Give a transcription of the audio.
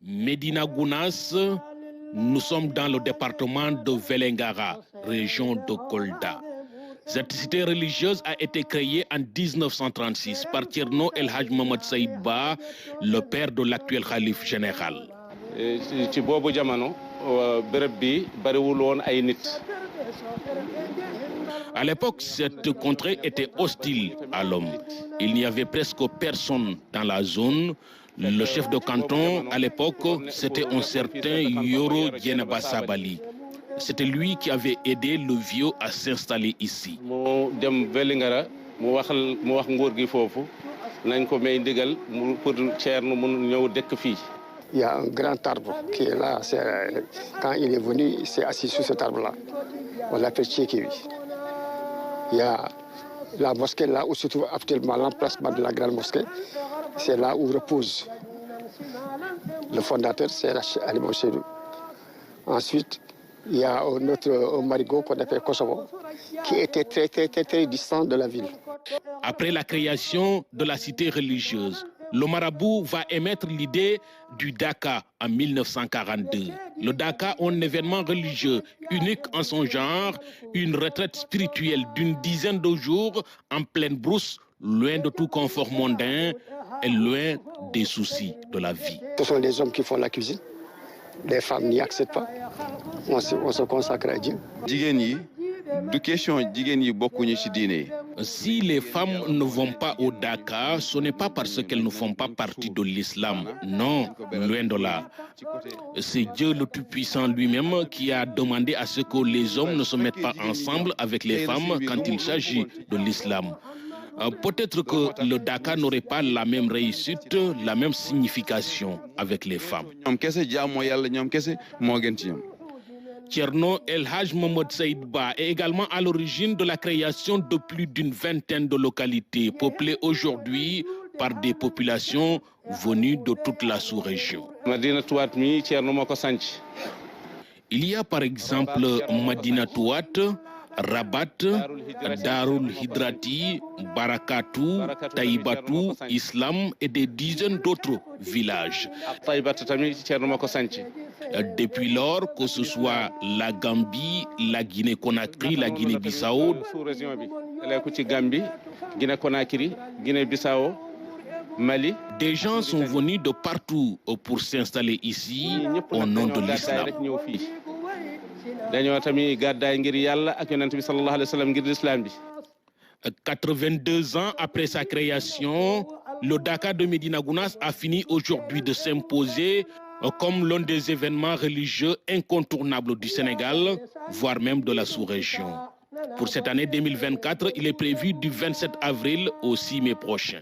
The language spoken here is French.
Médina Gounass, nous sommes dans le département de Vélingara, région de Kolda. Cette cité religieuse a été créée en 1936 par Thierno El Hadj Mohamed Saïd Ba, le père de l'actuel calife général. À l'époque, cette contrée était hostile à l'homme. Il n'y avait presque personne dans la zone. Le chef de canton, à l'époque, c'était un certain Yoro Djenaba Sabali. C'était lui qui avait aidé le vieux à s'installer ici. Il y a un grand arbre qui est là. Quand il est venu, il s'est assis sur cet arbre-là. On l'appelle Tchékéwi. Il y a la mosquée là où se trouve actuellement l'emplacement de la grande mosquée. C'est là où repose le fondateur, c'est Ali Mousselou. Ensuite, il y a un marigot qu'on appelle Kosovo, qui était très distant de la ville. Après la création de la cité religieuse, le marabout va émettre l'idée du Daka en 1942. Le Daka, un événement religieux unique en son genre, une retraite spirituelle d'une dizaine de jours en pleine brousse, loin de tout confort mondain et loin des soucis de la vie. Ce sont les hommes qui font la cuisine. Les femmes n'y accèdent pas. On se consacre à Dieu. Si les femmes ne vont pas au Daka, ce n'est pas parce qu'elles ne font pas partie de l'islam. Non, loin de là. C'est Dieu le Tout-Puissant lui-même qui a demandé à ce que les hommes ne se mettent pas ensemble avec les femmes quand il s'agit de l'islam. Peut-être que le Daka n'aurait pas la même réussite, la même signification avec les femmes. Thierno El Hadj Mohamed Saïd Ba est également à l'origine de la création de plus d'une vingtaine de localités peuplées aujourd'hui par des populations venues de toute la sous-région. Il y a par exemple Madina Touat, Rabat, Darul Hidrati, Barakatou, Taïbatou, Islam et des dizaines d'autres villages. Depuis lors, que ce soit la Gambie, la Guinée-Conakry, la Guinée-Bissau, des gens sont venus de partout pour s'installer ici au nom de l'islam. 82 ans après sa création, le Daka de Médina Gounass a fini aujourd'hui de s'imposer comme l'un des événements religieux incontournables du Sénégal, voire même de la sous-région. Pour cette année 2024, il est prévu du 27 avril au 6 mai prochain.